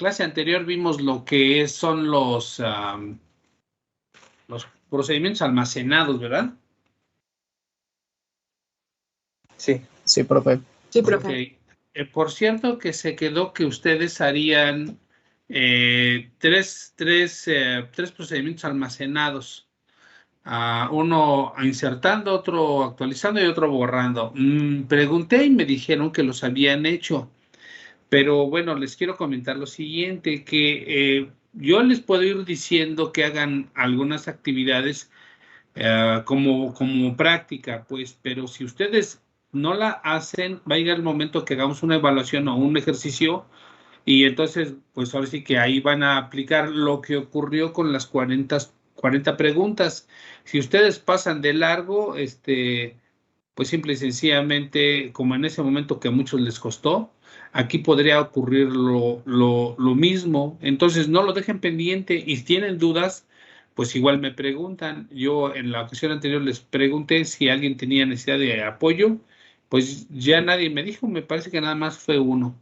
clase anterior vimos lo que son los procedimientos almacenados, ¿verdad? Sí, sí, profe. Sí, profe. Okay. Por cierto, que se quedó que ustedes harían tres procedimientos almacenados. Uno insertando, otro actualizando y otro borrando. Pregunté y me dijeron que los habían hecho. Pero bueno, les quiero comentar lo siguiente, que yo les puedo ir diciendo que hagan algunas actividades como práctica, pues, pero si ustedes no la hacen, va a llegar el momento que hagamos una evaluación o un ejercicio y entonces, pues ahora sí que ahí van a aplicar lo que ocurrió con las 40 preguntas. Si ustedes pasan de largo, pues simple y sencillamente, como en ese momento que a muchos les costó, aquí podría ocurrir lo mismo. Entonces, no lo dejen pendiente y si tienen dudas, pues igual me preguntan. Yo en la ocasión anterior les pregunté si alguien tenía necesidad de apoyo, pues ya nadie me dijo, me parece que nada más fue uno.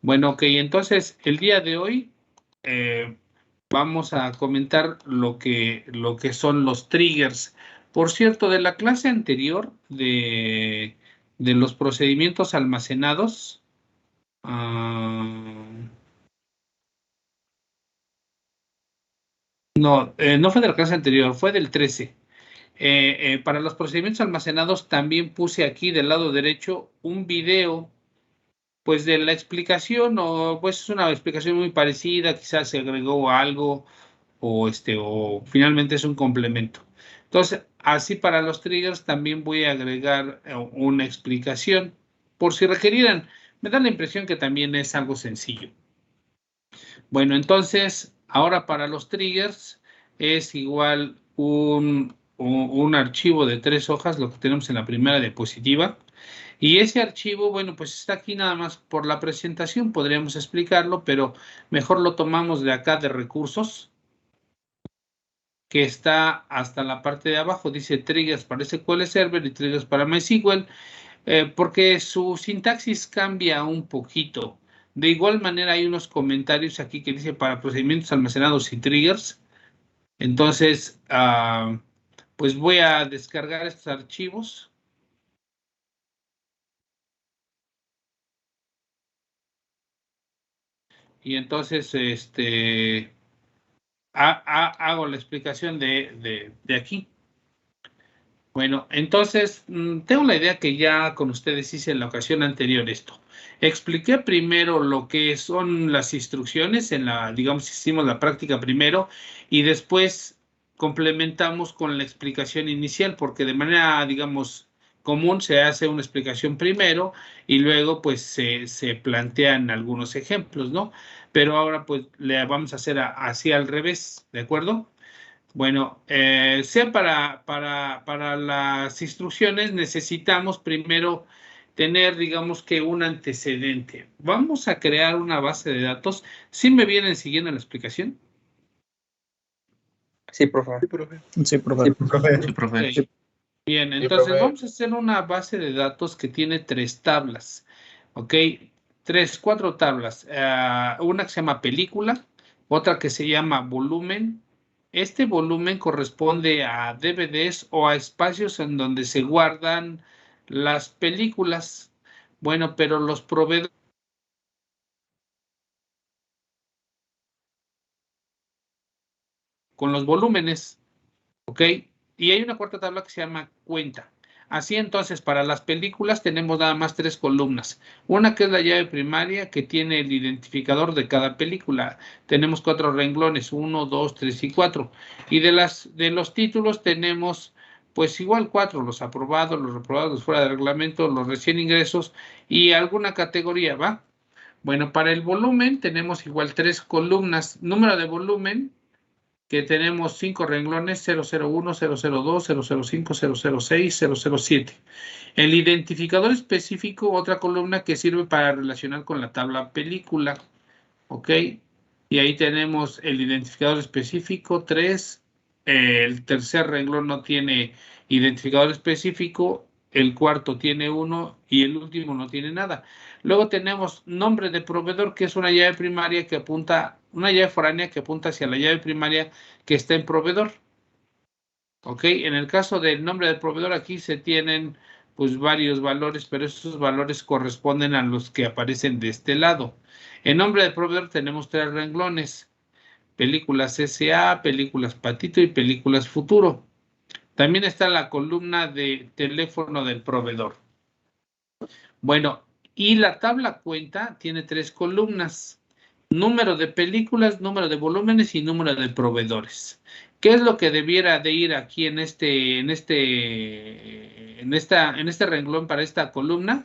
Bueno, ok, entonces el día de hoy vamos a comentar lo que son los triggers. Por cierto, de la clase anterior de los procedimientos almacenados, no fue de la clase anterior, fue del 13. Para los procedimientos almacenados también puse aquí del lado derecho un video pues de la explicación, o pues es una explicación muy parecida, quizás se agregó algo o finalmente es un complemento. Entonces, así para los triggers también voy a agregar una explicación por si requerieran. Me da la impresión que también es algo sencillo. Bueno, entonces, ahora para los triggers es igual un archivo de 3 hojas, lo que tenemos en la primera diapositiva. Y ese archivo, bueno, pues está aquí nada más por la presentación, podríamos explicarlo, pero mejor lo tomamos de acá de recursos, que está hasta la parte de abajo, dice triggers para SQL Server y triggers para MySQL, porque su sintaxis cambia un poquito. De igual manera hay unos comentarios aquí que dice para procedimientos almacenados y triggers. Entonces, pues voy a descargar estos archivos. Y entonces, hago la explicación de aquí. Bueno, entonces, tengo la idea que ya con ustedes hice en la ocasión anterior esto. Expliqué primero lo que son las instrucciones, digamos, hicimos la práctica primero y después complementamos con la explicación inicial, porque de manera, digamos, común se hace una explicación primero y luego pues se plantean algunos ejemplos, ¿no? Pero ahora pues le vamos a hacer así al revés, ¿de acuerdo? Bueno, sea para las instrucciones necesitamos primero tener, digamos que un antecedente. Vamos a crear una base de datos. ¿Sí me vienen siguiendo la explicación? Sí, profe. Sí, profe. Sí, profe. Okay. Bien, entonces vamos a hacer una base de datos que tiene 3 tablas. ¿Ok? 4 tablas. Una que se llama película, otra que se llama volumen. Este volumen corresponde a DVDs o a espacios en donde se guardan las películas. Bueno, pero los proveedores con los volúmenes, ¿ok? Y hay una cuarta tabla que se llama cuenta. Así entonces, para las películas tenemos nada más 3 columnas. Una que es la llave primaria que tiene el identificador de cada película. Tenemos 4 renglones, 1, 2, 3 y 4. Y de los títulos tenemos pues igual 4, los aprobados, los reprobados, los fuera de reglamento, los recién ingresos y alguna categoría, ¿va? Bueno, para el volumen tenemos igual 3 columnas. Número de volumen, que tenemos 5 renglones, 001, 002, 005, 006, 007. El identificador específico, otra columna que sirve para relacionar con la tabla película, ¿ok? Y ahí tenemos el identificador específico, 3. El tercer renglón no tiene identificador específico el cuarto tiene 1 y el último no tiene nada. Luego tenemos nombre de proveedor, que es una llave primaria que apunta, una llave foránea que apunta hacia la llave primaria que está en proveedor. ¿Ok? En el caso del nombre del proveedor, aquí se tienen pues varios valores, pero esos valores corresponden a los que aparecen de este lado. En nombre del proveedor tenemos 3 renglones: películas SA, películas Patito y películas Futuro. También está la columna de teléfono del proveedor. Bueno, y la tabla cuenta tiene 3 columnas: número de películas, número de volúmenes y número de proveedores. ¿Qué es lo que debiera de ir aquí en este renglón para esta columna?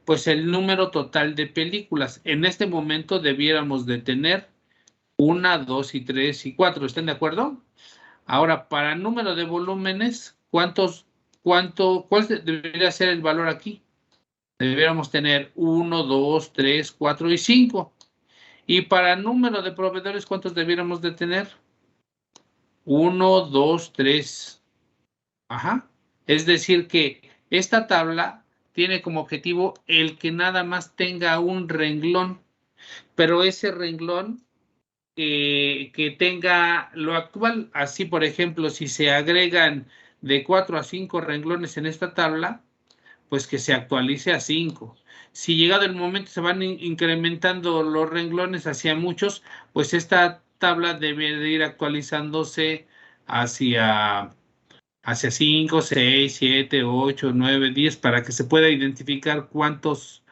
Pues el número total de películas. En este momento debiéramos de tener 1, 2 y 3 y 4. ¿Están de acuerdo? Ahora, para número de volúmenes, ¿cuál debería ser el valor aquí? Deberíamos tener 1, 2, 3, 4 y 5. Y para número de proveedores, ¿cuántos debiéramos de tener? 1, 2, 3. Ajá. Es decir que esta tabla tiene como objetivo el que nada más tenga un renglón, pero ese renglón que tenga lo actual. Así, por ejemplo, si se agregan de 4 a 5 renglones en esta tabla, pues que se actualice a 5. Si llegado el momento se van incrementando los renglones hacia muchos, pues esta tabla debe de ir actualizándose hacia 5, 6, 7, 8, 9, 10, para que se pueda identificar cuántas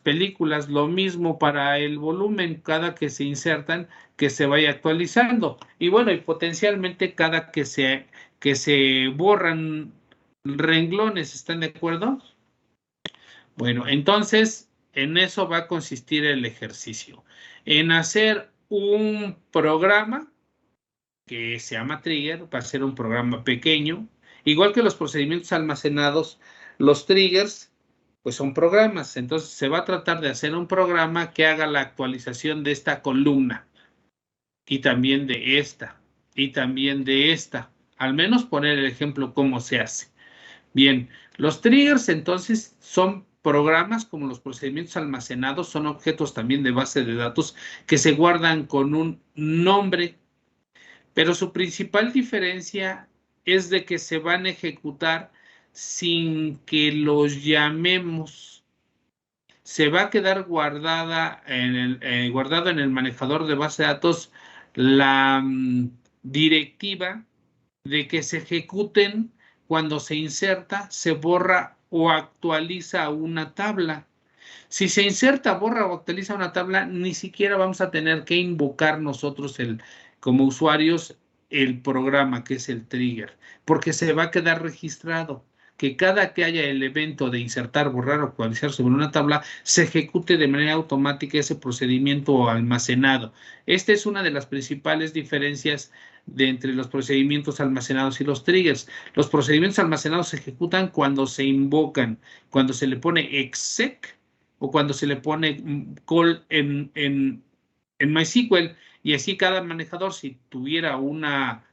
películas. Lo mismo para el volumen, cada que se insertan, que se vaya actualizando. Y bueno, y potencialmente cada que se borran renglones. ¿Están de acuerdo? Bueno, entonces en eso va a consistir el ejercicio: en hacer un programa que se llama trigger. Va a ser un programa pequeño, igual que los procedimientos almacenados. Los triggers pues son programas. Entonces se va a tratar de hacer un programa que haga la actualización de esta columna y también de esta y también de esta. Al menos poner el ejemplo cómo se hace. Bien, los triggers entonces son programas como los procedimientos almacenados. Son objetos también de base de datos que se guardan con un nombre, pero su principal diferencia es de que se van a ejecutar sin que los llamemos. Se va a quedar guardado en el manejador de base de datos la directiva de que se ejecuten cuando se inserta, se borra o actualiza una tabla. Si se inserta, borra o actualiza una tabla, ni siquiera vamos a tener que invocar nosotros como usuarios el programa que es el trigger, porque se va a quedar registrado que cada que haya el evento de insertar, borrar o actualizar sobre una tabla, se ejecute de manera automática ese procedimiento almacenado. Esta es una de las principales diferencias entre los procedimientos almacenados y los triggers. Los procedimientos almacenados se ejecutan cuando se invocan, cuando se le pone exec o cuando se le pone call en MySQL, y así cada manejador, si tuviera una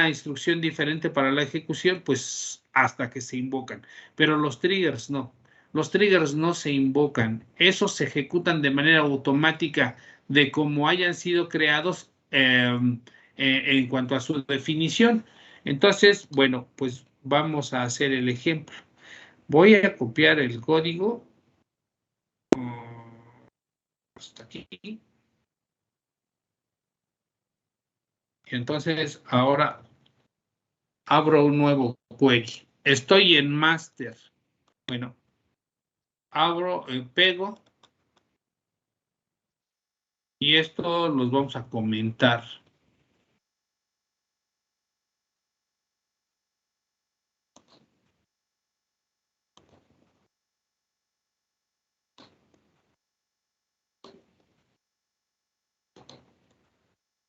instrucción diferente para la ejecución, pues hasta que se invocan. Pero los triggers no. Los triggers no se invocan. Esos se ejecutan de manera automática de cómo hayan sido creados en cuanto a su definición. Entonces, bueno, pues vamos a hacer el ejemplo. Voy a copiar el código hasta aquí. Y entonces ahora abro un nuevo query. Estoy en master. Bueno, abro, pego, y esto los vamos a comentar.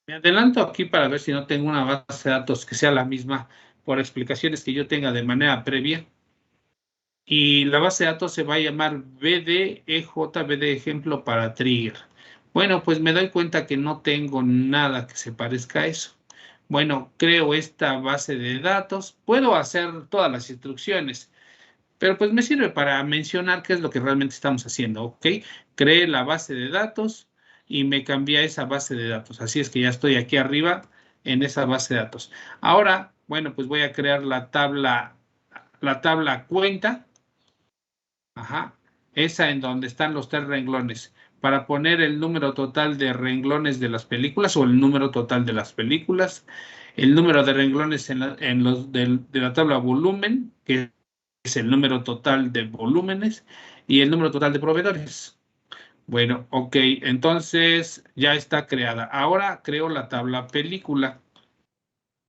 Me adelanto aquí para ver si no tengo una base de datos que sea la misma por explicaciones que yo tenga de manera previa. Y la base de datos se va a llamar BDEJ, BD ejemplo para trigger. Bueno, pues me doy cuenta que no tengo nada que se parezca a eso. Bueno, creo esta base de datos. Puedo hacer todas las instrucciones, pero pues me sirve para mencionar qué es lo que realmente estamos haciendo, ¿ok? Creé la base de datos y me cambié a esa base de datos. Así es que ya estoy aquí arriba en esa base de datos. Ahora, bueno, pues voy a crear la tabla cuenta. Ajá. Esa en donde están los 3 renglones. Para poner el número total de renglones de las películas o el número total de las películas, el número de renglones de la tabla volumen, que es el número total de volúmenes, y el número total de proveedores. Bueno, ok, entonces ya está creada. Ahora creo la tabla película.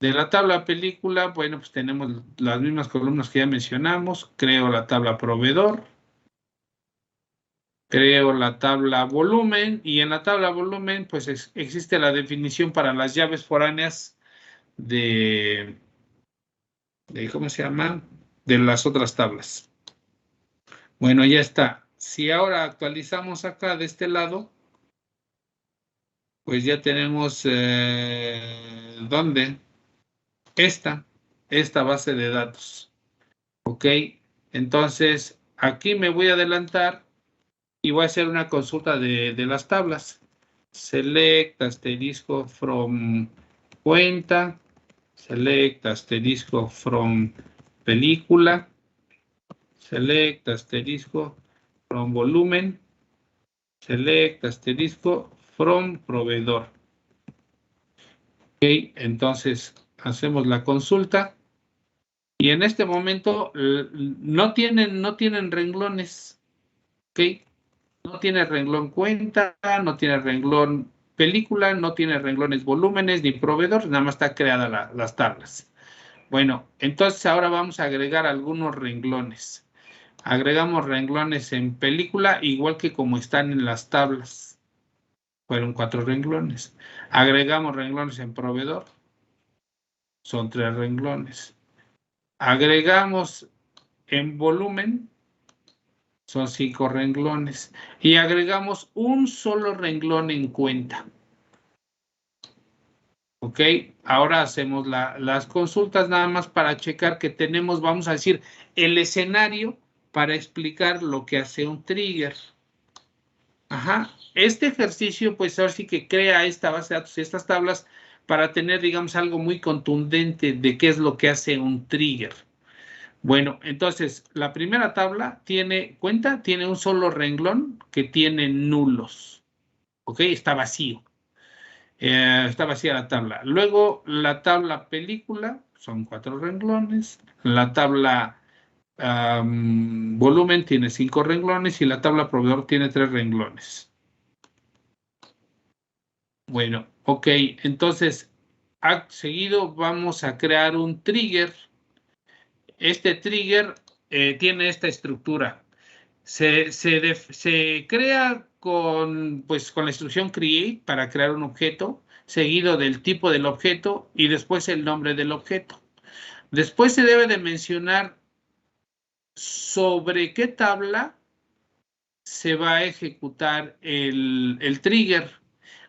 De la tabla película, bueno, pues tenemos las mismas columnas que ya mencionamos. Creo la tabla proveedor. Creo la tabla volumen y en la tabla volumen pues existe la definición para las llaves foráneas de ¿cómo se llama? De las otras tablas. Bueno, ya está. Si ahora actualizamos acá de este lado, pues ya tenemos, ¿dónde? Esta base de datos. ¿Ok? Entonces, aquí me voy a adelantar y voy a hacer una consulta de las tablas. Select asterisco from cuenta. Select asterisco from película. Select asterisco from volumen. Select asterisco from proveedor. Ok, entonces hacemos la consulta. Y en este momento no tienen renglones. Ok. No tiene renglón cuenta, no tiene renglón película, no tiene renglones volúmenes ni proveedor, nada más está creada las tablas. Bueno, entonces ahora vamos a agregar algunos renglones. Agregamos renglones en película, igual que como están en las tablas. Fueron 4 renglones. Agregamos renglones en proveedor. Son 3 renglones. Agregamos en volumen. Son 5 renglones. Y agregamos un solo renglón en cuenta. Ok, ahora hacemos las consultas nada más para checar que tenemos, vamos a decir, el escenario para explicar lo que hace un trigger. Ajá, este ejercicio pues ahora sí que crea esta base de datos y estas tablas para tener, digamos, algo muy contundente de qué es lo que hace un trigger. Bueno, entonces, la primera tabla tiene un solo renglón que tiene nulos. ¿Ok? Está vacío. Está vacía la tabla. Luego, la tabla película, son 4 renglones. La tabla volumen tiene 5 renglones y la tabla proveedor tiene 3 renglones. Bueno, ok, entonces, seguido vamos a crear un trigger. Este trigger tiene esta estructura. Se crea pues, con la instrucción create para crear un objeto, seguido del tipo del objeto y después el nombre del objeto. Después se debe de mencionar sobre qué tabla se va a ejecutar el trigger.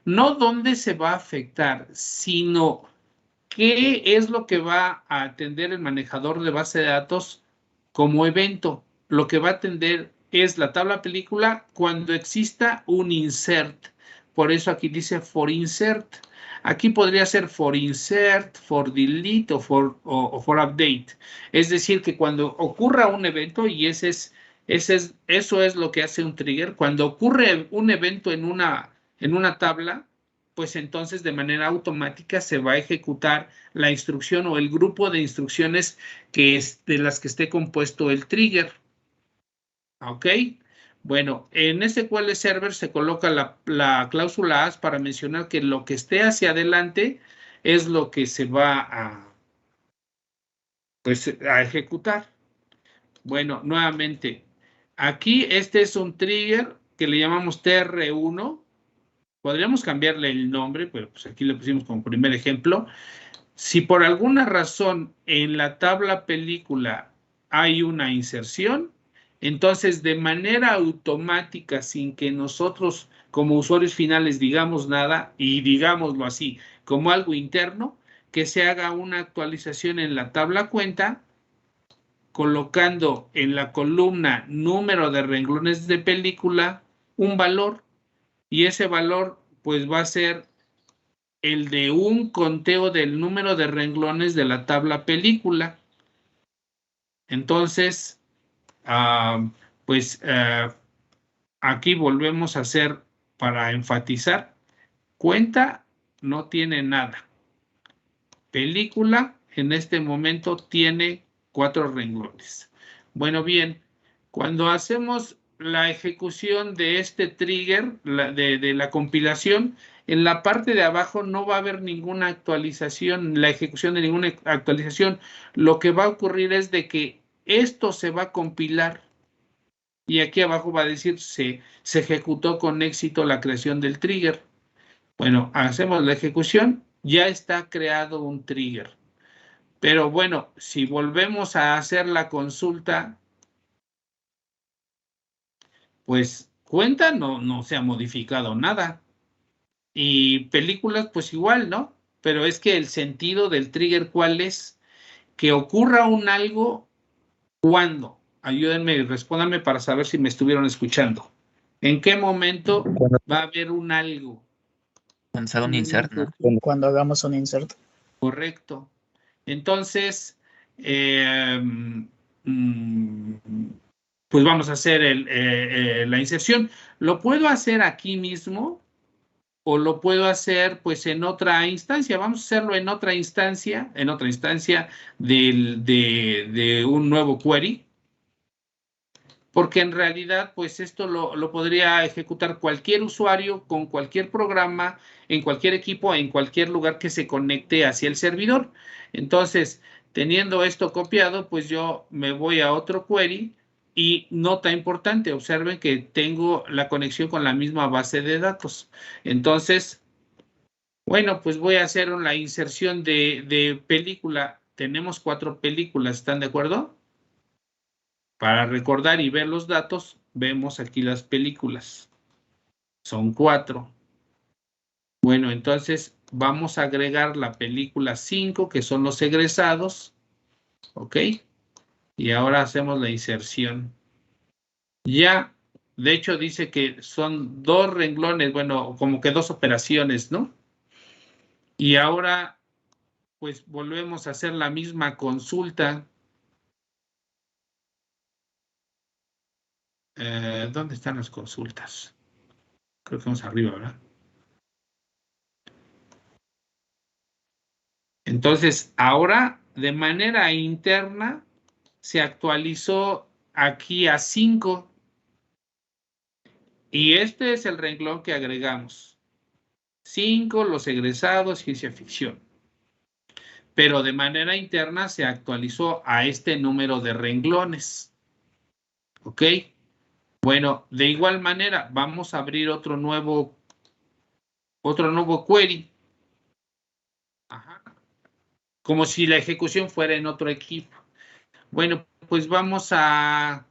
No dónde se va a afectar, sino qué es lo que va a atender el manejador de base de datos como evento. Lo que va a atender es la tabla película cuando exista un insert. Por eso aquí dice for insert. Aquí podría ser for insert, for delete o for update. Es decir, que cuando ocurra un evento, y eso es lo que hace un trigger, cuando ocurre un evento en una tabla, pues entonces de manera automática se va a ejecutar la instrucción o el grupo de instrucciones de las que esté compuesto el trigger. ¿Ok? Bueno, en SQL Server se coloca la cláusula AS para mencionar que lo que esté hacia adelante es lo que se va a ejecutar. Bueno, nuevamente, aquí este es un trigger que le llamamos TR1. Podríamos cambiarle el nombre, pero pues aquí le pusimos como primer ejemplo. Si por alguna razón en la tabla película hay una inserción, entonces de manera automática, sin que nosotros como usuarios finales digamos nada, y digámoslo así, como algo interno, que se haga una actualización en la tabla cuenta, colocando en la columna número de renglones de película un valor, y ese valor pues va a ser el de un conteo del número de renglones de la tabla película. Entonces, aquí volvemos a hacer, para enfatizar, cuenta no tiene nada. Película en este momento tiene 4 renglones. Bueno, bien, cuando hacemos la ejecución de este trigger, de la compilación, en la parte de abajo no va a haber ninguna actualización, la ejecución de ninguna actualización. Lo que va a ocurrir es de que esto se va a compilar y aquí abajo va a decir se ejecutó con éxito la creación del trigger. Bueno, hacemos la ejecución, ya está creado un trigger. Pero bueno, si volvemos a hacer la consulta, pues cuenta no se ha modificado nada. Y películas, pues igual, ¿no? Pero es que el sentido del trigger, ¿cuál es? Que ocurra un algo, ¿cuándo? Ayúdenme y respóndanme para saber si me estuvieron escuchando. ¿En qué momento va a haber un algo? Lanzar un insert, ¿no? Cuando hagamos un insert. Correcto. Entonces, pues vamos a hacer la inserción. ¿Lo puedo hacer aquí mismo o lo puedo hacer pues en otra instancia? Vamos a hacerlo en otra instancia de un nuevo query. Porque en realidad, pues esto lo podría ejecutar cualquier usuario con cualquier programa, en cualquier equipo, en cualquier lugar que se conecte hacia el servidor. Entonces, teniendo esto copiado, pues yo me voy a otro query y nota importante, observen que tengo la conexión con la misma base de datos. Entonces, bueno, pues voy a hacer la inserción de película. Tenemos 4 películas, ¿están de acuerdo? Para recordar y ver los datos, vemos aquí las películas. Son 4. Bueno, entonces vamos a agregar la película 5, que son los egresados. ¿Ok? Y ahora hacemos la inserción. Ya, de hecho dice que son 2 renglones, bueno, como que 2 operaciones, ¿no? Y ahora, pues volvemos a hacer la misma consulta. ¿Dónde están las consultas? Creo que vamos arriba, ¿verdad? Entonces, ahora de manera interna se actualizó aquí a 5 y este es el renglón que agregamos. 5, los egresados, ciencia ficción. Pero de manera interna se actualizó a este número de renglones. ¿Ok? Bueno, de igual manera vamos a abrir otro nuevo query. Ajá. Como si la ejecución fuera en otro equipo. Bueno, pues vamos a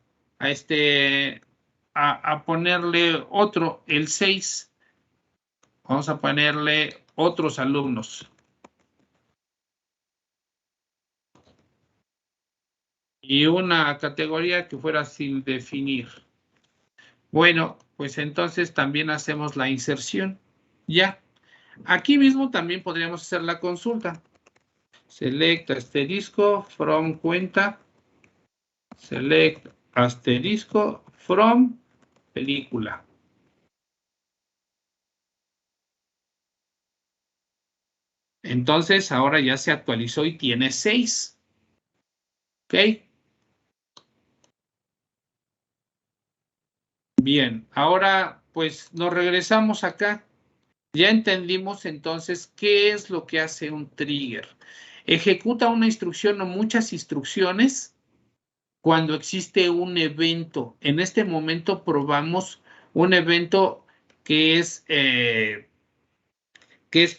ponerle otro, el 6. Vamos a ponerle otros alumnos. Y una categoría que fuera sin definir. Bueno, pues entonces también hacemos la inserción. Ya. Aquí mismo también podríamos hacer la consulta. Select asterisco from cuenta. Select asterisco from película. Entonces ahora ya se actualizó y tiene 6. ¿Ok? Bien, ahora pues nos regresamos acá. Ya entendimos entonces qué es lo que hace un trigger. Ejecuta una instrucción o muchas instrucciones cuando existe un evento. En este momento probamos un evento que es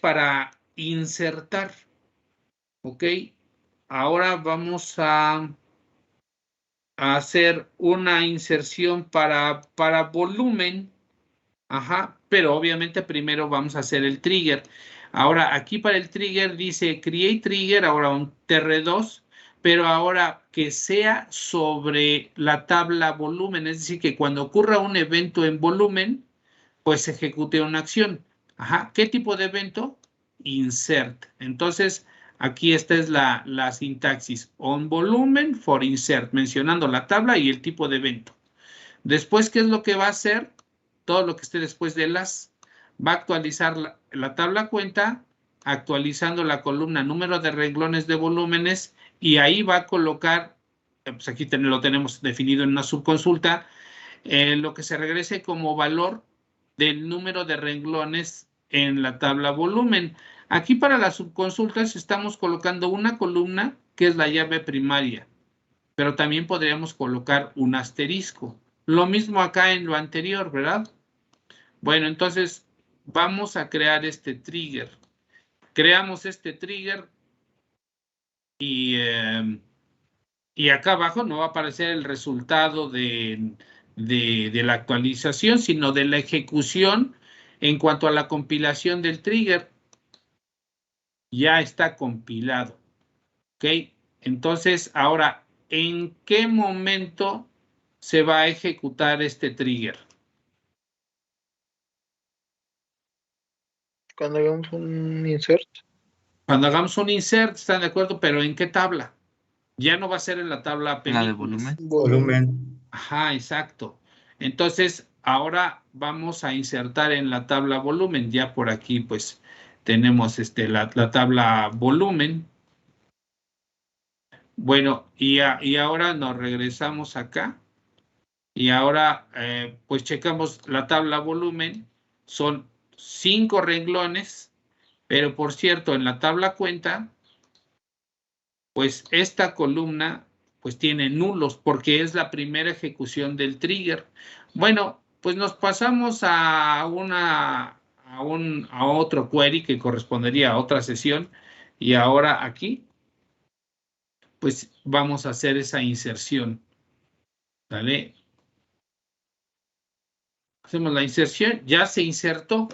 para insertar. ¿Ok? Ahora vamos a hacer una inserción para volumen. Ajá, pero obviamente primero vamos a hacer el trigger. Ahora, aquí para el trigger dice create trigger, ahora un TR2, pero ahora que sea sobre la tabla volumen, es decir, que cuando ocurra un evento en volumen, pues ejecute una acción. Ajá. ¿Qué tipo de evento? Insert. Entonces, aquí esta es la sintaxis. On volumen for insert, mencionando la tabla y el tipo de evento. Después, ¿qué es lo que va a hacer? Todo lo que esté después de las, va a actualizar la tabla cuenta, actualizando la columna número de renglones de volúmenes, y ahí va a colocar, pues aquí lo tenemos definido en una subconsulta, lo que se regrese como valor del número de renglones en la tabla volumen. Aquí para las subconsultas estamos colocando una columna que es la llave primaria, pero también podríamos colocar un asterisco. Lo mismo acá en lo anterior, ¿verdad? Bueno, entonces vamos a crear este trigger. Creamos este trigger y acá abajo no va a aparecer el resultado de la actualización, sino de la ejecución en cuanto a la compilación del trigger. Ya está compilado. ¿Ok? Entonces, ahora, ¿en qué momento se va a ejecutar este trigger? Cuando hagamos un insert. Cuando hagamos un insert, ¿están de acuerdo? Pero ¿en qué tabla? Ya no va a ser en la tabla La de películas. Volumen. Ajá, exacto. Entonces, ahora vamos a insertar en la tabla volumen. Ya por aquí, pues, tenemos la tabla volumen. Bueno, y ahora nos regresamos acá. Y ahora, pues, checamos la tabla volumen. Son 5 renglones, pero por cierto, en la tabla cuenta, pues, esta columna, pues, tiene nulos porque es la primera ejecución del trigger. Bueno, pues nos pasamos a otro query que correspondería a otra sesión, y ahora aquí, pues vamos a hacer esa inserción. ¿Vale? Hacemos la inserción, ya se insertó,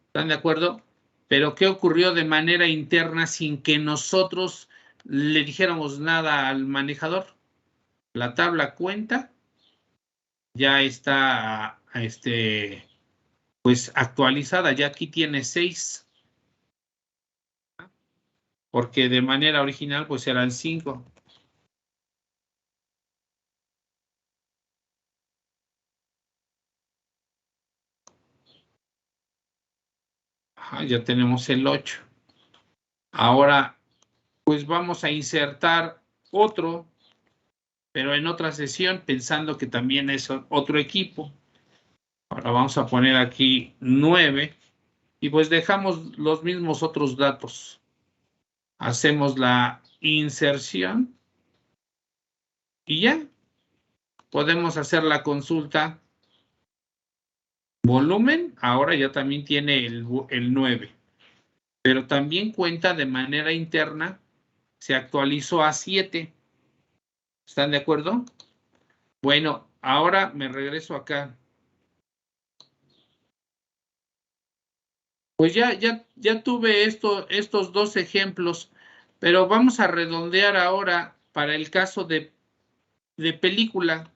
¿están de acuerdo? Pero ¿qué ocurrió de manera interna sin que nosotros le dijéramos nada al manejador? La tabla cuenta ya está pues actualizada, ya aquí tiene 6, porque de manera original pues eran 5. Ya tenemos el 8. Ahora pues vamos a insertar otro, pero en otra sesión, pensando que también es otro equipo. Ahora vamos a poner aquí 9 y pues dejamos los mismos otros datos. Hacemos la inserción y ya podemos hacer la consulta. Volumen, ahora ya también tiene el 9, pero también cuenta de manera interna, se actualizó a 7. ¿Están de acuerdo? Bueno, ahora me regreso acá. Pues ya tuve estos 2 ejemplos, pero vamos a redondear ahora para el caso de película.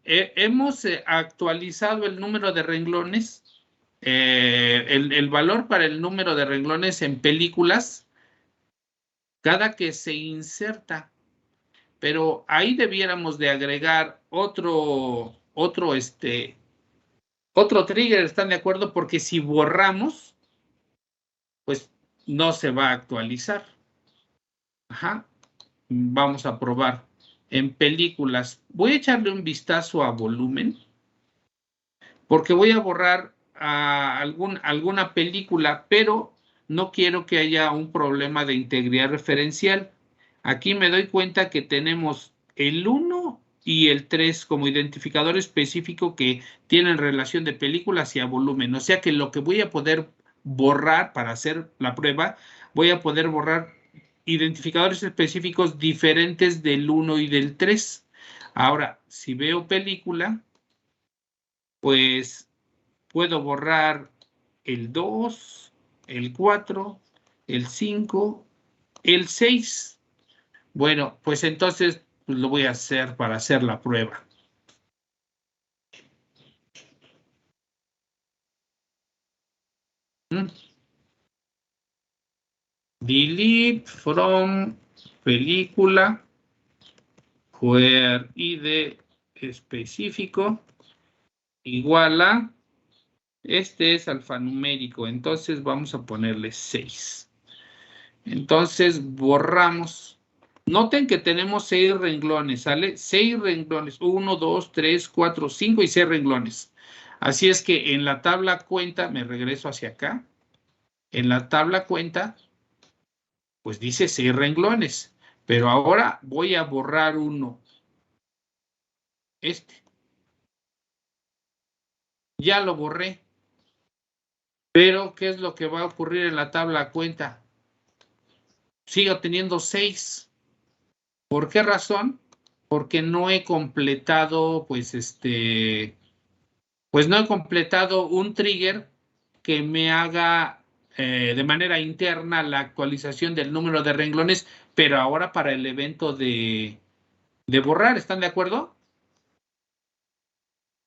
Hemos actualizado el número de renglones, el valor para el número de renglones en películas cada que se inserta, pero ahí debiéramos de agregar otro trigger, ¿están de acuerdo? Porque si borramos, pues no se va a actualizar. Ajá. Vamos a probar. En películas, voy a echarle un vistazo a volumen, porque voy a borrar alguna película, pero no quiero que haya un problema de integridad referencial. Aquí me doy cuenta que tenemos el 1 y el 3 como identificador específico que tienen relación de películas y a volumen. O sea que lo que voy a poder borrar para hacer la prueba, voy a poder borrar identificadores específicos diferentes del 1 y del 3. Ahora, si veo película, pues puedo borrar el 2, el 4, el 5, el 6. Bueno, pues entonces pues lo voy a hacer para hacer la prueba. Delete from película where id específico igual a, este es alfanumérico, entonces vamos a ponerle 6. Entonces borramos. Noten que tenemos 6 renglones, ¿sale? 6 renglones, 1, 2, 3, 4, 5 y 6 renglones. Así es que en la tabla cuenta, me regreso hacia acá, en la tabla cuenta, pues dice 6 renglones, pero ahora voy a borrar uno, este. Ya lo borré, pero ¿qué es lo que va a ocurrir en la tabla cuenta? Sigo teniendo 6. ¿Por qué razón? Porque no he completado, pues no he completado un trigger que me haga de manera interna la actualización del número de renglones, pero ahora para el evento de borrar, ¿están de acuerdo?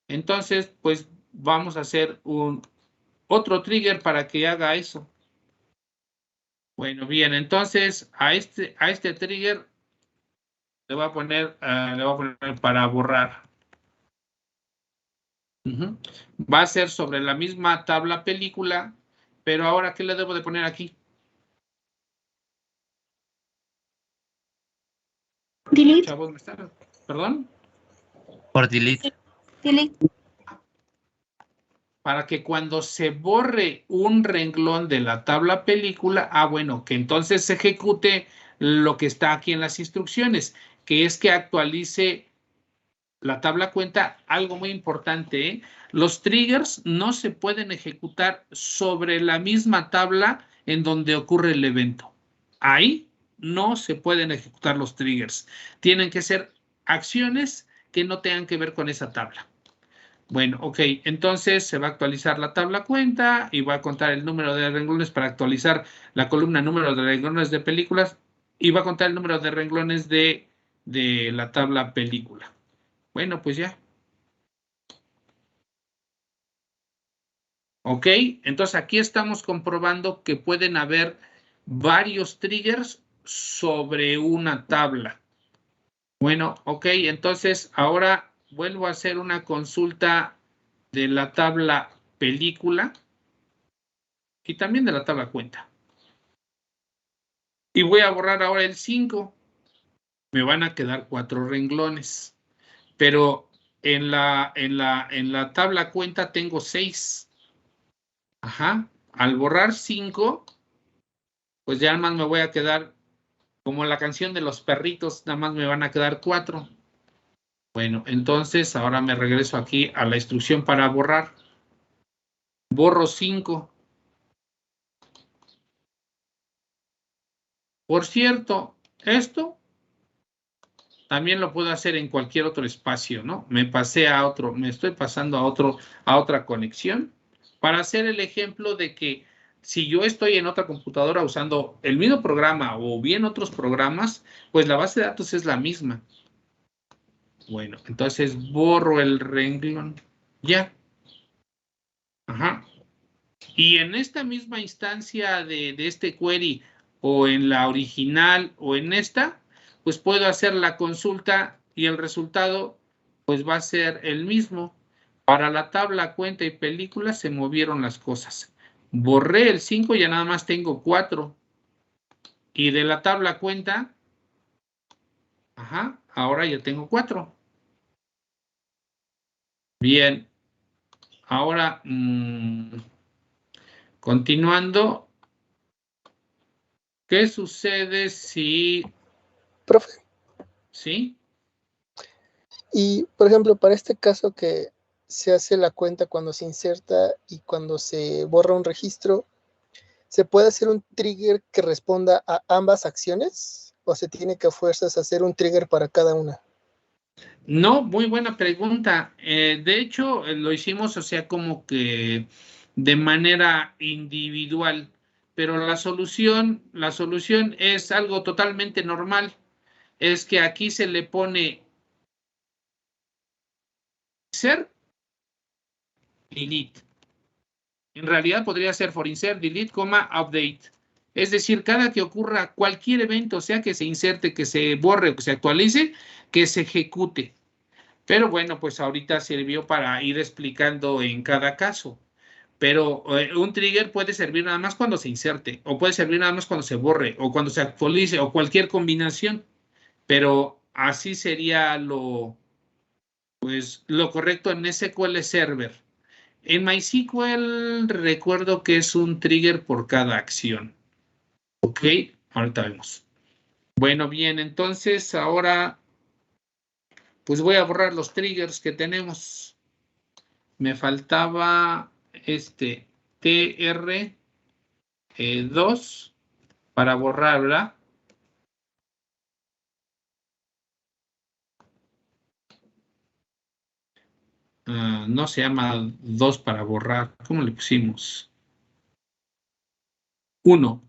Entonces, pues vamos a hacer otro trigger para que haga eso. Bueno, bien, entonces a este trigger le voy a poner para borrar. Va a ser sobre la misma tabla película, pero ahora, ¿qué le debo de poner aquí? Delete. Chavos, ¿me están? ¿Perdón? Por delete. Delete. Para que cuando se borre un renglón de la tabla película, bueno, que entonces se ejecute lo que está aquí en las instrucciones, que es que actualice la tabla cuenta. Algo muy importante, ¿eh? Los triggers no se pueden ejecutar sobre la misma tabla en donde ocurre el evento. Ahí no se pueden ejecutar los triggers. Tienen que ser acciones que no tengan que ver con esa tabla. Bueno, ok, entonces se va a actualizar la tabla cuenta y va a contar el número de renglones para actualizar la columna número de renglones de películas y va a contar el número de renglones de la tabla película. Bueno, pues ya. Ok, entonces aquí estamos comprobando que pueden haber varios triggers sobre una tabla. Bueno, ok, entonces ahora vuelvo a hacer una consulta de la tabla película y también de la tabla cuenta. Y voy a borrar ahora el 5. Me van a quedar 4 renglones. Pero en la tabla cuenta tengo 6. Ajá. Al borrar 5, pues ya nada más me voy a quedar, como la canción de los perritos, nada más me van a quedar 4. Bueno, entonces ahora me regreso aquí a la instrucción para borrar. Borro 5. Por cierto, esto también lo puedo hacer en cualquier otro espacio, ¿no? Me estoy pasando a otra conexión para hacer el ejemplo de que si yo estoy en otra computadora usando el mismo programa o bien otros programas, pues la base de datos es la misma. Bueno, entonces borro el renglón. Ya. Ajá. Y en esta misma instancia de este query o en la original o en esta, pues puedo hacer la consulta y el resultado pues va a ser el mismo. Para la tabla cuenta y película se movieron las cosas. Borré el 5, ya nada más tengo 4. Y de la tabla cuenta, ahora ya tengo 4. Bien, ahora continuando, ¿qué sucede si... Profe, ¿Sí? y por ejemplo, para este caso que se hace la cuenta cuando se inserta y cuando se borra un registro, ¿se puede hacer un trigger que responda a ambas acciones? ¿O se tiene que a fuerzas hacer un trigger para cada una? No, muy buena pregunta. De hecho, lo hicimos, o sea, como que de manera individual. pero la solución es algo totalmente normal. Es que aquí se le pone insert, delete. En realidad podría ser for insert, delete, update. Es decir, cada que ocurra cualquier evento, sea que se inserte, que se borre o que se actualice, que se ejecute. Pero bueno, pues ahorita sirvió para ir explicando en cada caso. Pero un trigger puede servir nada más cuando se inserte, o puede servir nada más cuando se borre, o cuando se actualice, o cualquier combinación. Pero así sería lo correcto en SQL Server. En MySQL recuerdo que es un trigger por cada acción. Ok, ahorita vemos. Bueno, bien, entonces ahora pues voy a borrar los triggers que tenemos. Me faltaba este TR2 para borrar, ¿verdad? No se llama 2 para borrar. ¿Cómo le pusimos? 1.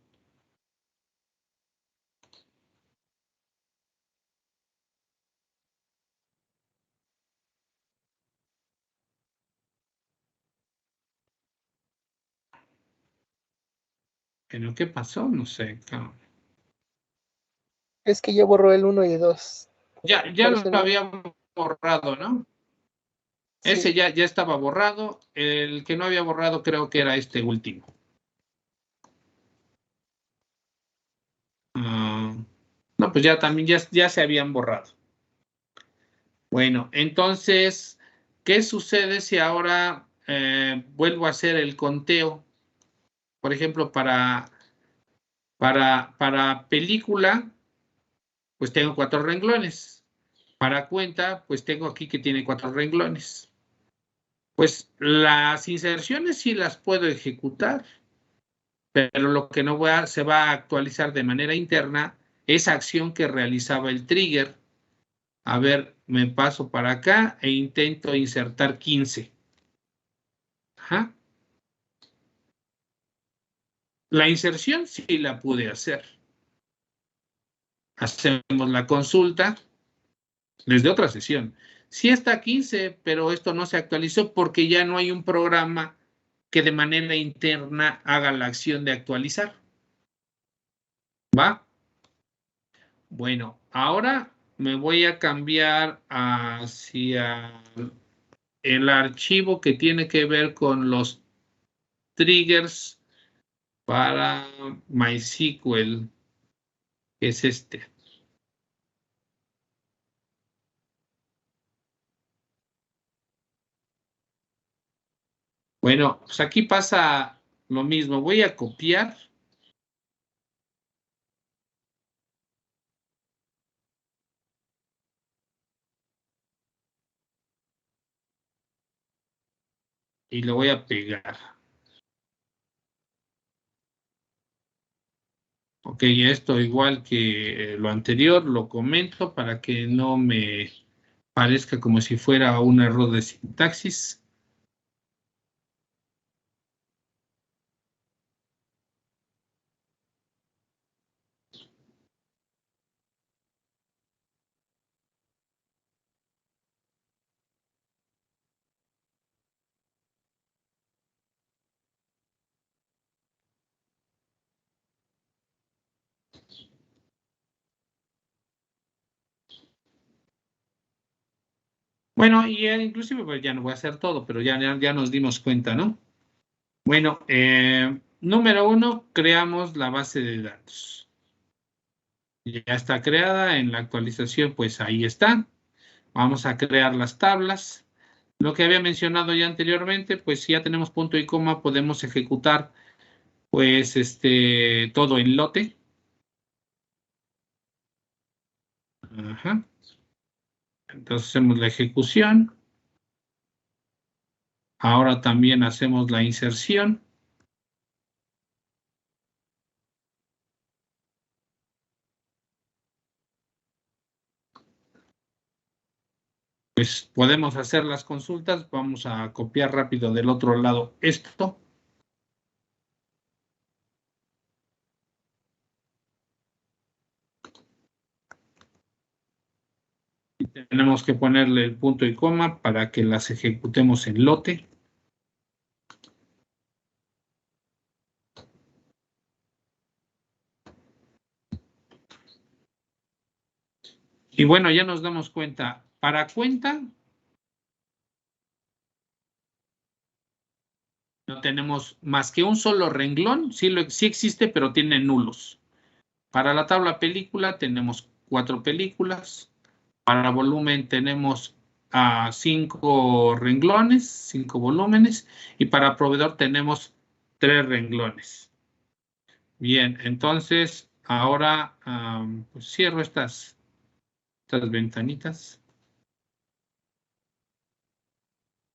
¿Pero qué pasó? No sé. Es que ya borró el 1 y 2. Ya lo había borrado, ¿no? Sí. Ese ya estaba borrado. El que no había borrado creo que era este último. No, pues ya también ya se habían borrado. Bueno, entonces, ¿qué sucede si ahora vuelvo a hacer el conteo? Por ejemplo, para película, pues tengo 4 renglones. Para cuenta, pues tengo aquí que tiene 4 renglones. Pues las inserciones sí las puedo ejecutar, pero lo que no se va a actualizar de manera interna es acción que realizaba el trigger. A ver, me paso para acá e intento insertar 15. Ajá. La inserción sí la pude hacer. Hacemos la consulta desde otra sesión. Sí está 15, pero esto no se actualizó porque ya no hay un programa que de manera interna haga la acción de actualizar. ¿Va? Bueno, ahora me voy a cambiar hacia el archivo que tiene que ver con los triggers para MySQL, que es este. Bueno, pues aquí pasa lo mismo. Voy a copiar. Y lo voy a pegar. Ok, esto igual que lo anterior, lo comento para que no me parezca como si fuera un error de sintaxis. Bueno, y inclusive pues ya no voy a hacer todo, pero ya nos dimos cuenta, ¿no? Bueno, número 1, creamos la base de datos. Ya está creada en la actualización, pues ahí está. Vamos a crear las tablas. Lo que había mencionado ya anteriormente, pues si ya tenemos punto y coma, podemos ejecutar pues todo en lote. Ajá. Entonces hacemos la ejecución. Ahora también hacemos la inserción. Pues podemos hacer las consultas. Vamos a copiar rápido del otro lado esto. tenemos que ponerle el punto y coma para que las ejecutemos en lote. Y bueno, ya nos damos cuenta, para cuenta no tenemos más que un solo renglón, sí existe, pero tiene nulos. Para la tabla película tenemos 4 películas. Para volumen tenemos 5 renglones, 5 volúmenes. Y para proveedor tenemos 3 renglones. Bien, entonces ahora pues cierro estas ventanitas.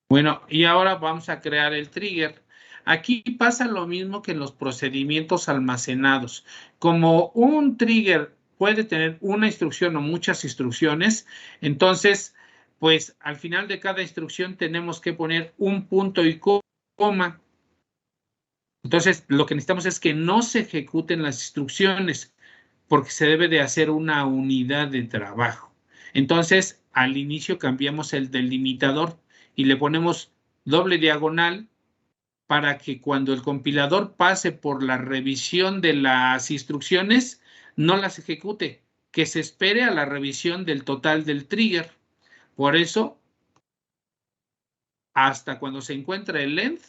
Bueno, y ahora vamos a crear el trigger. Aquí pasa lo mismo que en los procedimientos almacenados. Como un trigger puede tener una instrucción o muchas instrucciones, entonces, pues al final de cada instrucción tenemos que poner un punto y coma. Entonces, lo que necesitamos es que no se ejecuten las instrucciones, porque se debe de hacer una unidad de trabajo. Entonces, al inicio cambiamos el delimitador y le ponemos doble diagonal para que cuando el compilador pase por la revisión de las instrucciones, no las ejecute, que se espere a la revisión del total del trigger. Por eso, hasta cuando se encuentra el length,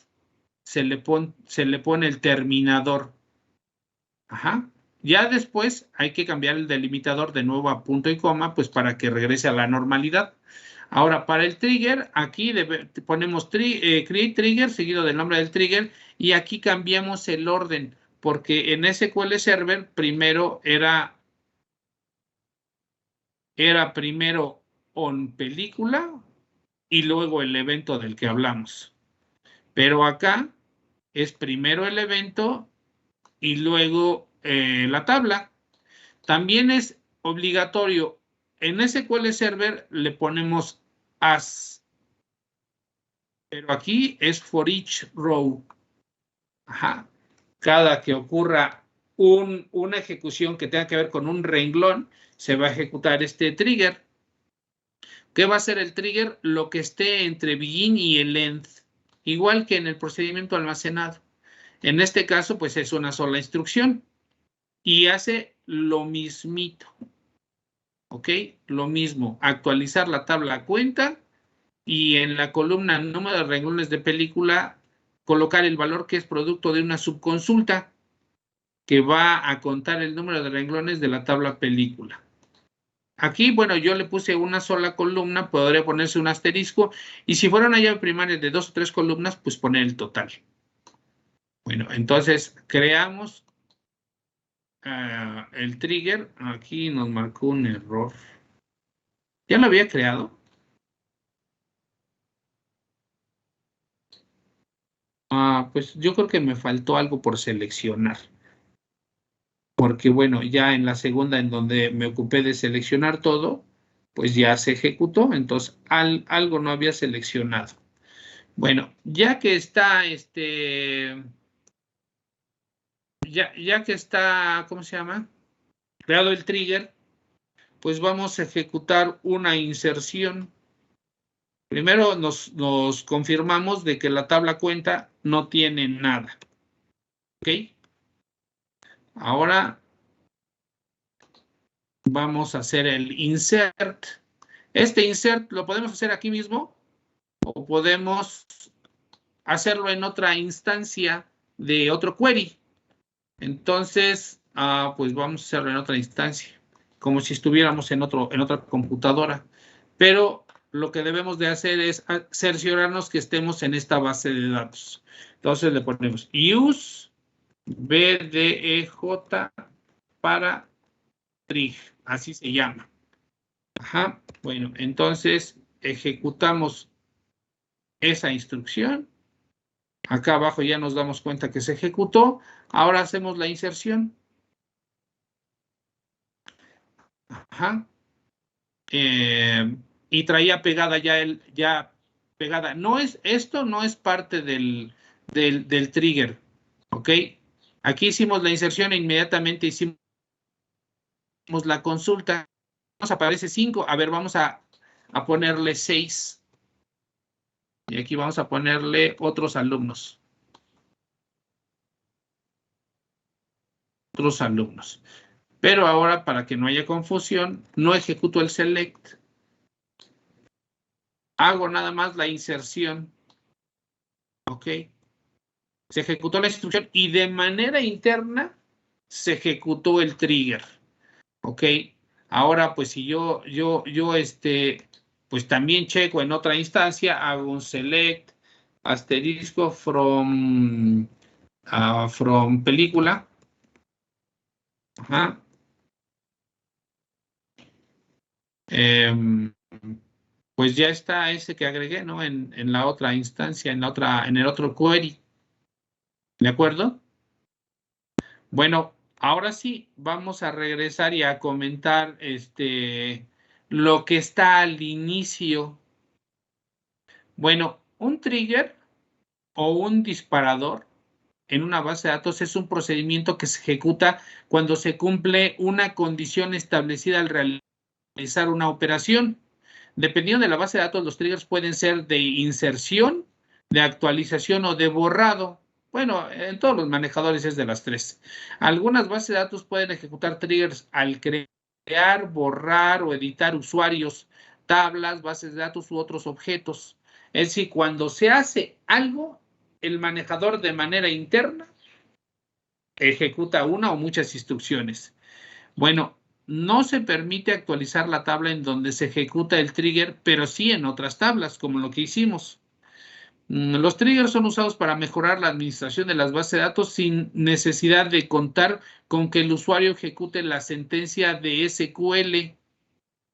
se le pone el terminador. Ajá. Ya después hay que cambiar el delimitador de nuevo a punto y coma, pues para que regrese a la normalidad. Ahora, para el trigger, aquí ponemos create trigger seguido del nombre del trigger y aquí cambiamos el orden, porque en SQL Server primero era primero on película y luego el evento del que hablamos. Pero acá es primero el evento y luego la tabla. También es obligatorio. En SQL Server le ponemos as. Pero aquí es for each row. Ajá. Cada que ocurra una ejecución que tenga que ver con un renglón, se va a ejecutar este trigger. ¿Qué va a ser el trigger? Lo que esté entre begin y el end. Igual que en el procedimiento almacenado. En este caso, pues es una sola instrucción. Y hace lo mismito. ¿Ok? Lo mismo. Actualizar la tabla cuenta y en la columna número de renglones de película colocar el valor que es producto de una subconsulta que va a contar el número de renglones de la tabla película. Aquí, bueno, yo le puse una sola columna, podría ponerse un asterisco y si fuera una llave primaria de 2 o 3 columnas, pues poner el total. Bueno, entonces creamos el trigger. Aquí nos marcó un error. ¿Ya lo había creado? Pues yo creo que me faltó algo por seleccionar. Porque bueno, ya en la segunda en donde me ocupé de seleccionar todo, pues ya se ejecutó, entonces algo no había seleccionado. Bueno, ya que está ya que está, ¿cómo se llama? Creado el trigger, pues vamos a ejecutar una inserción. Primero nos confirmamos de que la tabla cuenta no tiene nada. ¿Ok? Ahora vamos a hacer el insert. Este insert lo podemos hacer aquí mismo o podemos hacerlo en otra instancia de otro query. Entonces, pues vamos a hacerlo en otra instancia, como si estuviéramos en otra computadora. Pero lo que debemos de hacer es cerciorarnos que estemos en esta base de datos. Entonces le ponemos use BDEJ para trig, así se llama. Ajá, bueno, entonces ejecutamos esa instrucción. Acá abajo ya nos damos cuenta que se ejecutó. Ahora hacemos la inserción. Ajá. Y traía pegada ya pegada. Esto no es parte del trigger. ¿Ok? Aquí hicimos la inserción e inmediatamente hicimos la consulta. Nos aparece 5. A ver, vamos a a ponerle 6. Y aquí vamos a ponerle otros alumnos. Otros alumnos. Pero ahora, para que no haya confusión, no ejecuto el select. Hago nada más la inserción. ¿Ok? Se ejecutó la instrucción y de manera interna se ejecutó el trigger. ¿Ok? Ahora, pues si yo pues también checo en otra instancia, hago un select asterisco from película. Ajá. Pues ya está ese que agregué, ¿no? En la otra instancia, en el otro query. ¿De acuerdo? Bueno, ahora sí, vamos a regresar y a comentar lo que está al inicio. Bueno, un trigger o un disparador en una base de datos es un procedimiento que se ejecuta cuando se cumple una condición establecida al realizar una operación. Dependiendo de la base de datos, los triggers pueden ser de inserción, de actualización o de borrado. Bueno, en todos los manejadores es de las tres. Algunas bases de datos pueden ejecutar triggers al crear, borrar o editar usuarios, tablas, bases de datos u otros objetos. Es decir, cuando se hace algo, el manejador de manera interna ejecuta una o muchas instrucciones. Bueno, no se permite actualizar la tabla en donde se ejecuta el trigger, pero sí en otras tablas, como lo que hicimos. Los triggers son usados para mejorar la administración de las bases de datos sin necesidad de contar con que el usuario ejecute la sentencia de SQL.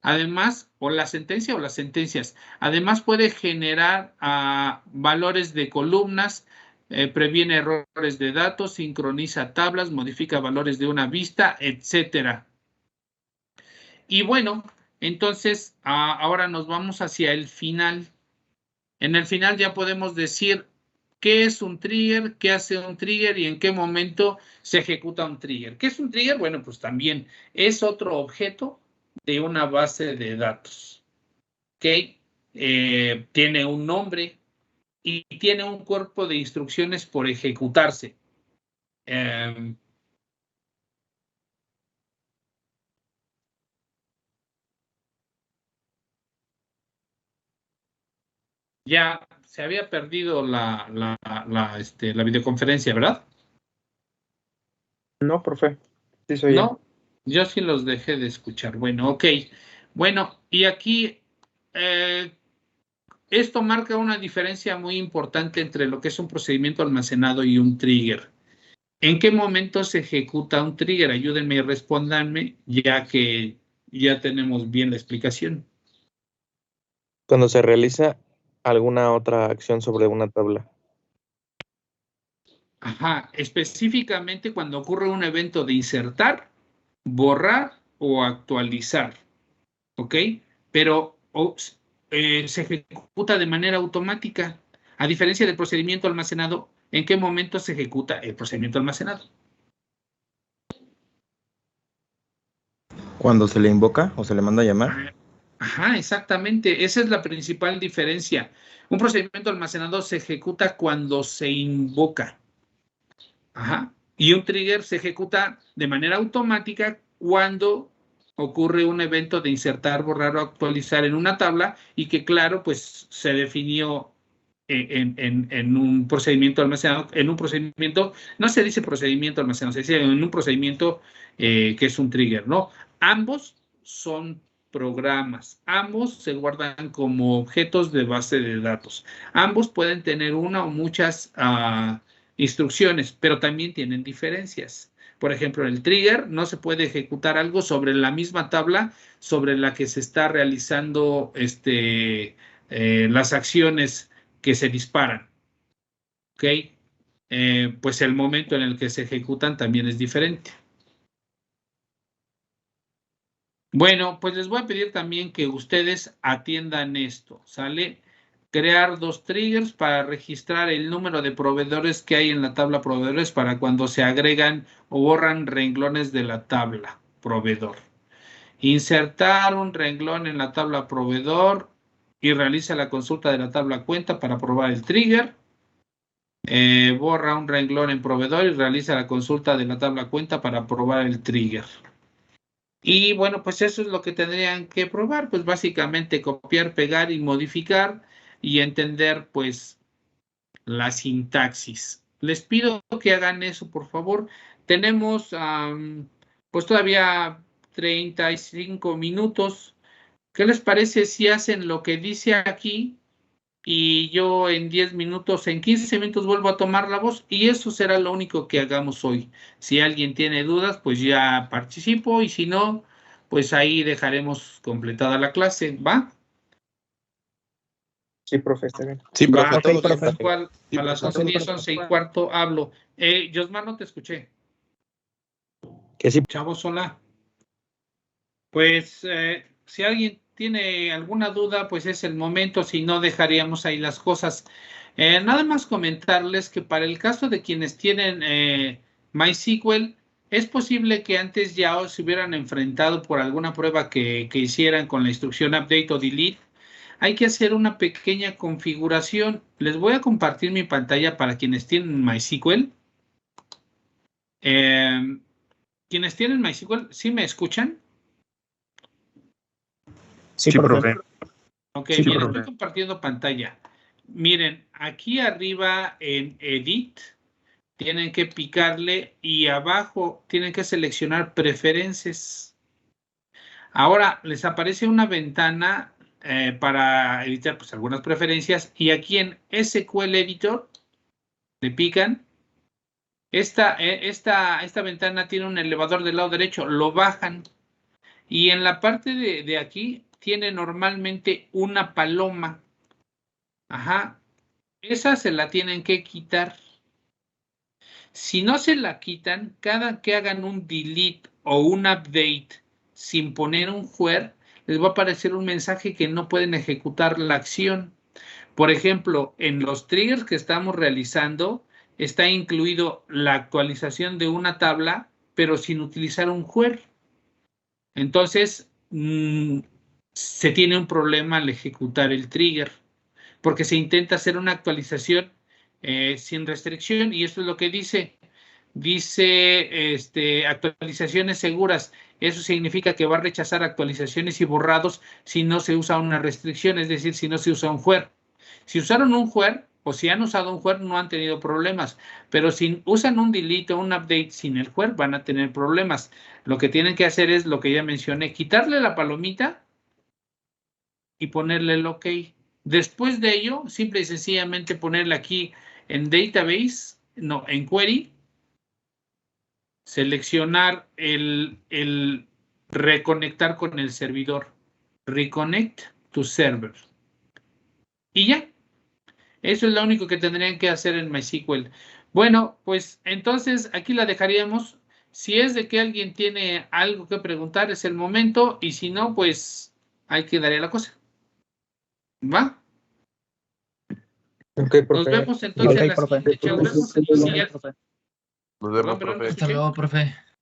Además, o la sentencia o las sentencias. Además, puede generar valores de columnas, previene errores de datos, sincroniza tablas, modifica valores de una vista, etcétera. Y bueno, entonces ahora nos vamos hacia el final. En el final ya podemos decir qué es un trigger, qué hace un trigger y en qué momento se ejecuta un trigger. ¿Qué es un trigger? Bueno, pues también es otro objeto de una base de datos. ¿Ok? Tiene un nombre y tiene un cuerpo de instrucciones por ejecutarse. Ya se había perdido la videoconferencia, ¿verdad? No, profe. Sí, soy yo. No, yo sí los dejé de escuchar. Bueno, ok. Bueno, y aquí esto marca una diferencia muy importante entre lo que es un procedimiento almacenado y un trigger. ¿En qué momento se ejecuta un trigger? Ayúdenme y respóndanme, ya que ya tenemos bien la explicación. Cuando se realiza alguna otra acción sobre una tabla. Ajá, específicamente cuando ocurre un evento de insertar, borrar o actualizar. ¿Ok? Pero se ejecuta de manera automática. A diferencia del procedimiento almacenado, ¿en qué momento se ejecuta el procedimiento almacenado? Cuando se le invoca o se le manda a llamar. Ajá, exactamente. Esa es la principal diferencia. Un procedimiento almacenado se ejecuta cuando se invoca. Ajá. Y un trigger se ejecuta de manera automática cuando ocurre un evento de insertar, borrar o actualizar en una tabla y que, claro, pues se definió en un procedimiento almacenado. En un procedimiento, no se dice procedimiento almacenado, se dice en un procedimiento que es un trigger, ¿no? Ambos son programas. Ambos se guardan como objetos de base de datos. Ambos pueden tener una o muchas instrucciones, pero también tienen diferencias. Por ejemplo, el trigger no se puede ejecutar algo sobre la misma tabla sobre la que se está realizando las acciones que se disparan. ¿Ok? Pues el momento en el que se ejecutan también es diferente. Bueno, pues les voy a pedir también que ustedes atiendan esto, ¿sale? Crear 2 triggers para registrar el número de proveedores que hay en la tabla proveedores para cuando se agregan o borran renglones de la tabla proveedor. Insertar un renglón en la tabla proveedor y realiza la consulta de la tabla cuenta para probar el trigger. Borra un renglón en proveedor y realiza la consulta de la tabla cuenta para probar el trigger. Y bueno, pues eso es lo que tendrían que probar, pues básicamente copiar, pegar y modificar y entender pues la sintaxis. Les pido que hagan eso, por favor. Tenemos pues todavía 35 minutos. ¿Qué les parece si hacen lo que dice aquí? Y yo en 10 minutos, en 15 minutos vuelvo a tomar la voz y eso será lo único que hagamos hoy. Si alguien tiene dudas, pues ya participo y si no, pues ahí dejaremos completada la clase, ¿va? Sí, profe, está bien. Sí, profe, Va, todo tal bien. cual, Sí, a las profe. 11:10, 11:15 hablo. Yosmar, no te escuché. Que sí. Chavos, hola. Pues si alguien tiene alguna duda, pues es el momento, si no dejaríamos ahí las cosas. Nada más comentarles que para el caso de quienes tienen MySQL, es posible que antes ya se hubieran enfrentado por alguna prueba que hicieran con la instrucción update o delete. Hay que hacer una pequeña configuración. Les voy a compartir mi pantalla para quienes tienen MySQL. Quienes tienen MySQL, ¿sí me escuchan? Sí, profe. Ok, Sí, bien, profe. estoy compartiendo pantalla. Miren, aquí arriba en Edit, tienen que picarle y abajo tienen que seleccionar Preferencias. Ahora les aparece una ventana para editar pues, algunas preferencias y aquí en SQL Editor le pican. Esta ventana tiene un elevador del lado derecho, lo bajan y en la parte de aquí tiene normalmente una paloma. Ajá, esa se la tienen que quitar. Si no se la quitan, cada que hagan un delete o un update sin poner un where, les va a aparecer un mensaje que no pueden ejecutar la acción. Por ejemplo, en los triggers que estamos realizando, está incluido la actualización de una tabla, pero sin utilizar un where. Entonces, se tiene un problema al ejecutar el trigger, porque se intenta hacer una actualización sin restricción y eso es lo que dice. Dice actualizaciones seguras. Eso significa que va a rechazar actualizaciones y borrados si no se usa una restricción, es decir, si no se usa un where. Si usaron un where o si han usado un where no han tenido problemas, pero si usan un delete o un update sin el where van a tener problemas. Lo que tienen que hacer es lo que ya mencioné, quitarle la palomita y ponerle el OK. Después de ello, simple y sencillamente ponerle aquí en Database, no, en Query, seleccionar el reconectar con el servidor. Reconnect to server. Y ya. Eso es lo único que tendrían que hacer en MySQL. Bueno, pues entonces aquí la dejaríamos. Si es de que alguien tiene algo que preguntar, es el momento. Y si no, pues ahí quedaría la cosa. ¿Va? Ok, Nos profe. vemos entonces en la profe. siguiente, chavos. Nos vemos, profe. Hasta luego, profe.